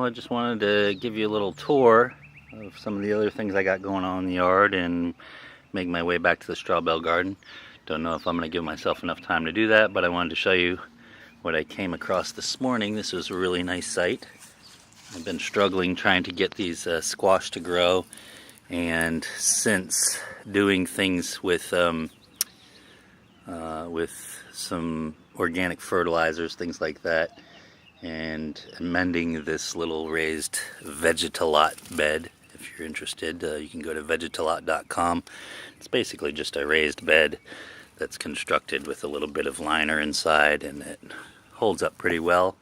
I just wanted to give you a little tour of some of the other things I got going on in the yard and make my way back to the straw bale garden. Don't know if I'm going to give myself enough time to do that, but I wanted to show you what I came across this morning. This was a really nice site. I've been struggling trying to get these squash to grow, and since doing things with some organic fertilizers, things like that, and amending this little raised vegetalot bed. If you're interested, you can go to vegetalot.com. It's basically just a raised bed that's constructed with a little bit of liner inside, and it holds up pretty well.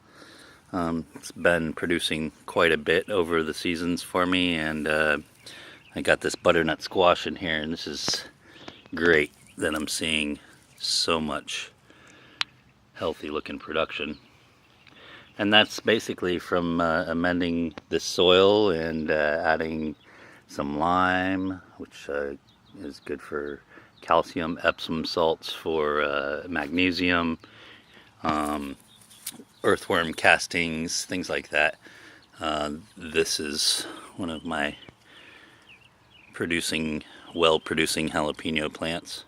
It's been producing quite a bit over the seasons for me, and I got this butternut squash in here, and this is great that I'm seeing so much healthy looking production. And that's basically from amending the soil and adding some lime, which is good for calcium, Epsom salts for magnesium, earthworm castings, things like that. This is one of my well-producing jalapeno plants,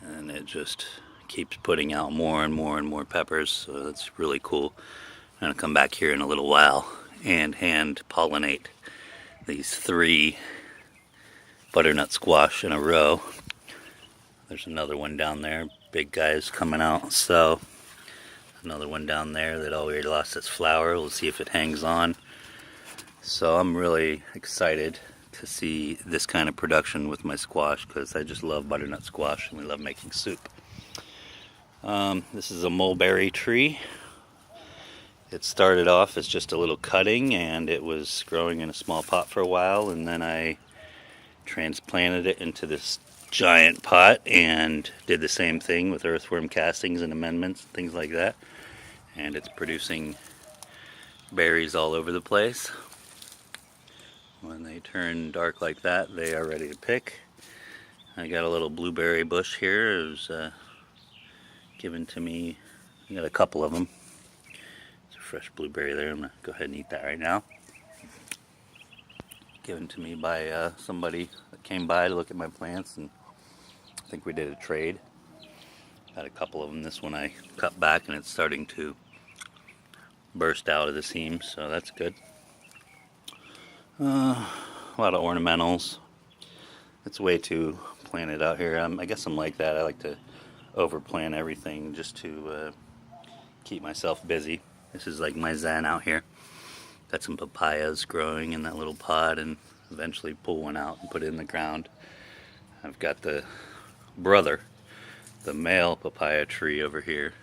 and it just keeps putting out more and more and more peppers, so that's really cool. I'm going to come back here in a little while and hand pollinate these 3 butternut squash in a row. There's another one down there, big guy's coming out, so another one down there that already lost its flower. We'll see if it hangs on. So I'm really excited to see this kind of production with my squash, because I just love butternut squash and we love making soup. This is a mulberry tree. It started off as just a little cutting, and it was growing in a small pot for a while, and then I transplanted it into this giant pot and did the same thing with earthworm castings and amendments and things like that, and it's producing berries all over the place. When they turn dark like that, they are ready to pick. I got a little blueberry bush here. It was given to me. I got a couple of them. It's a fresh blueberry there. I'm going to go ahead and eat that right now. Given to me by somebody that came by to look at my plants, and I think we did a trade. Got a couple of them. This one I cut back and it's starting to burst out of the seams, so that's good. A lot of ornamentals. It's way too planted out here. I guess I'm like that. I like to overplant everything just to keep myself busy. This is like my zen out here. Got some papayas growing in that little pot, and eventually pull one out and put it in the ground. I've got the male papaya tree over here.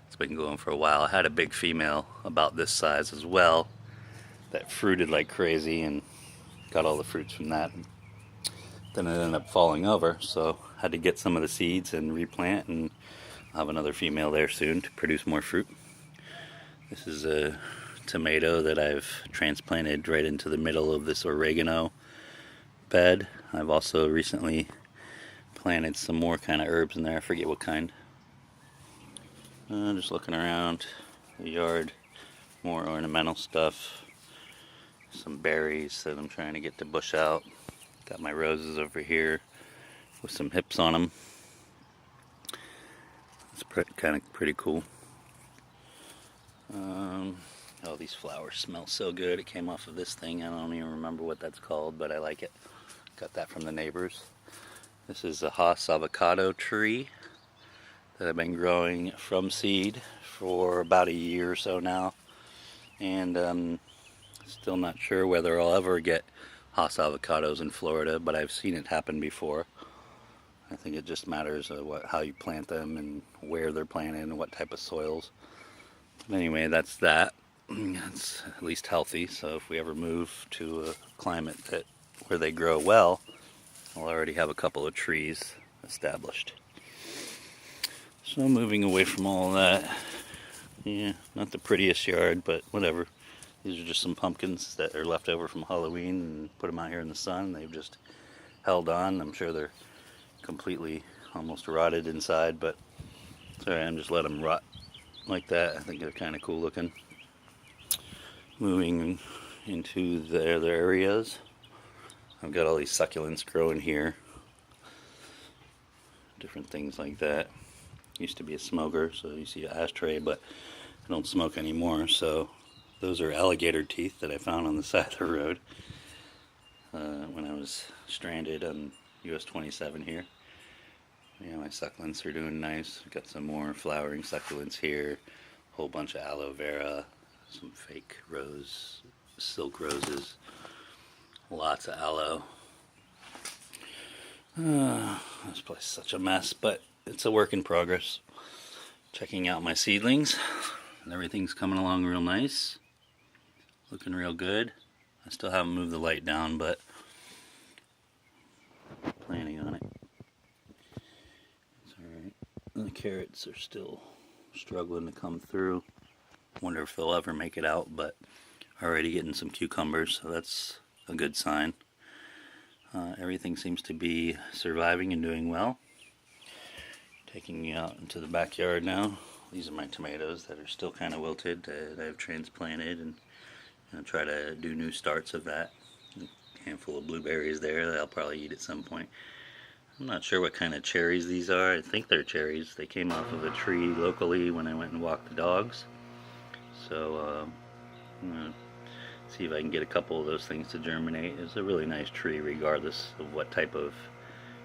It's been going for a while. I had a big female about this size as well that fruited like crazy, and got all the fruits from that. Then it ended up falling over, so I had to get some of the seeds and replant, and I'll have another female there soon to produce more fruit. This is a tomato that I've transplanted right into the middle of this oregano bed. I've also recently planted some more kind of herbs in there. I forget what kind. Just looking around the yard, more ornamental stuff. Some berries that I'm trying to get to bush out. Got my roses over here with some hips on them. It's kind of pretty cool. Oh, these flowers smell so good. It came off of this thing. I don't even remember what that's called, but I like it. Got that from the neighbors. This is a Hass avocado tree that I've been growing from seed for about a year or so now, and still not sure whether I'll ever get Hass avocados in Florida, but I've seen it happen before. I think it just matters how you plant them and where they're planted and what type of soils. But anyway, that's that. It's at least healthy, so if we ever move to a climate where they grow well, I'll already have a couple of trees established. So moving away from all of that, yeah, not the prettiest yard, but whatever. These are just some pumpkins that are left over from Halloween, and put them out here in the sun. They've just held on. I'm sure they're completely almost rotted inside, but sorry, I'm just letting them rot like that. I think they're kind of cool looking. Moving into the other areas, I've got all these succulents growing here, different things like that. Used to be a smoker, so you see an ashtray, but I don't smoke anymore. So those are alligator teeth that I found on the side of the road when I was stranded on US 27 here. Yeah, my succulents are doing nice. I've got some more flowering succulents here, a whole bunch of aloe vera, some fake rose, silk roses, lots of aloe. This place is such a mess, but it's a work in progress. Checking out my seedlings, and everything's coming along real nice. Looking real good. I still haven't moved the light down, but planning on it. It's alright. The carrots are still struggling to come through. Wonder if they'll ever make it out, but already getting some cucumbers, so that's a good sign. Everything seems to be surviving and doing well. Taking me out into the backyard now. These are my tomatoes that are still kind of wilted that I've transplanted, and try to do new starts of that. A handful of blueberries there that I'll probably eat at some point. I'm not sure what kind of cherries these are. I think they're cherries. They came off of a tree locally when I went and walked the dogs. So I'm going to see if I can get a couple of those things to germinate. It's a really nice tree regardless of what type of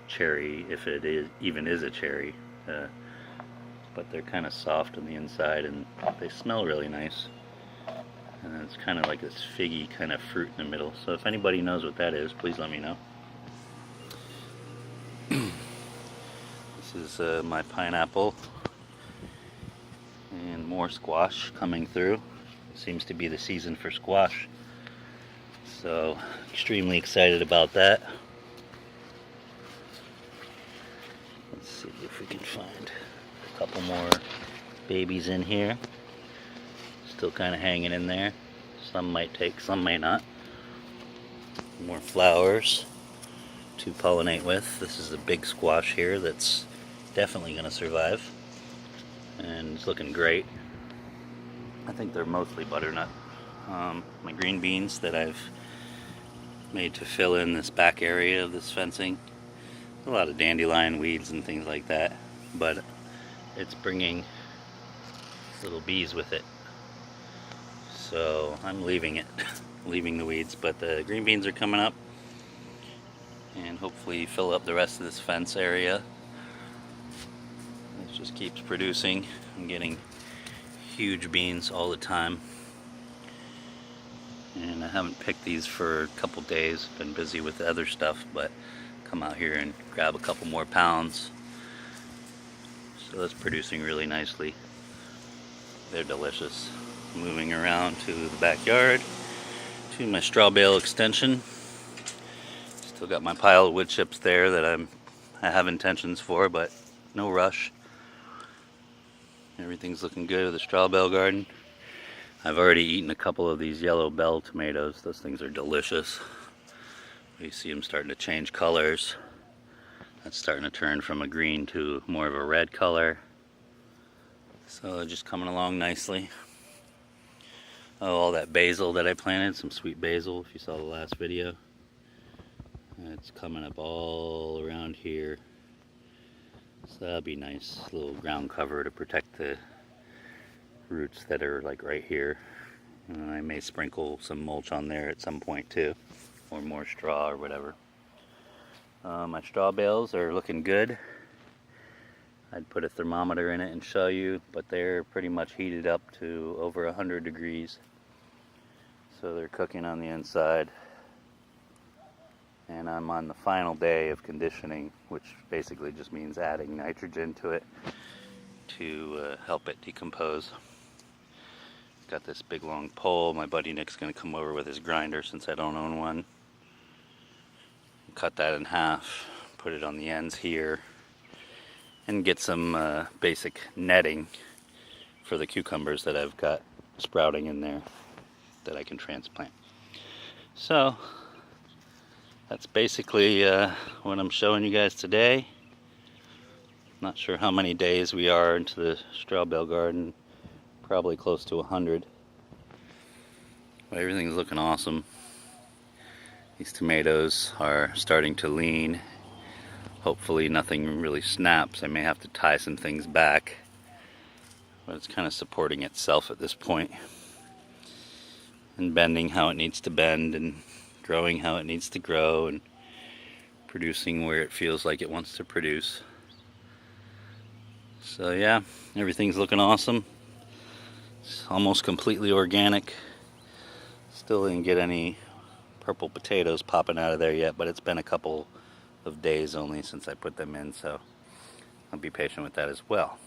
cherry, if it even is a cherry. But they're kind of soft on the inside and they smell really nice. And it's kind of like this figgy kind of fruit in the middle. So if anybody knows what that is, please let me know. This is my pineapple and more squash coming through. It seems to be the season for squash. So extremely excited about that. Let's see if we can find a couple more babies in here. Still kind of hanging in there. Some might take, some may not. More flowers to pollinate with. This is a big squash here that's definitely going to survive. And it's looking great. I think they're mostly butternut. My green beans that I've made to fill in this back area of this fencing. A lot of dandelion weeds and things like that. But it's bringing little bees with it. So I'm leaving it, leaving the weeds, but the green beans are coming up and hopefully fill up the rest of this fence area. It just keeps producing. I'm getting huge beans all the time. And I haven't picked these for a couple days, been busy with other stuff, but come out here and grab a couple more pounds. So that's producing really nicely. They're delicious. Moving around to the backyard, to my straw bale extension. Still got my pile of wood chips there that I have intentions for, but no rush. Everything's looking good with the straw bale garden. I've already eaten a couple of these yellow bell tomatoes. Those things are delicious. You see them starting to change colors. That's starting to turn from a green to more of a red color. So they're just coming along nicely. Oh, all that basil that I planted, some sweet basil, if you saw the last video. It's coming up all around here. So that'll be nice, little ground cover to protect the roots that are like right here. And I may sprinkle some mulch on there at some point too, or more straw or whatever. My straw bales are looking good. I'd put a thermometer in it and show you, but they're pretty much heated up to over 100 degrees. So they're cooking on the inside. And I'm on the final day of conditioning, which basically just means adding nitrogen to it to help it decompose. Got this big long pole. My buddy Nick's going to come over with his grinder since I don't own one. Cut that in half, put it on the ends here, and get some basic netting for the cucumbers that I've got sprouting in there that I can transplant. So that's basically what I'm showing you guys today. Not sure how many days we are into the straw bale garden, probably close to 100. But everything's looking awesome. These tomatoes are starting to lean. Hopefully nothing really snaps. I may have to tie some things back, but it's kind of supporting itself at this point and bending how it needs to bend and growing how it needs to grow and producing where it feels like it wants to produce. So yeah, everything's looking awesome. It's almost completely organic. Still didn't get any purple potatoes popping out of there yet, but it's been a couple of days only since I put them in, so I'll be patient with that as well.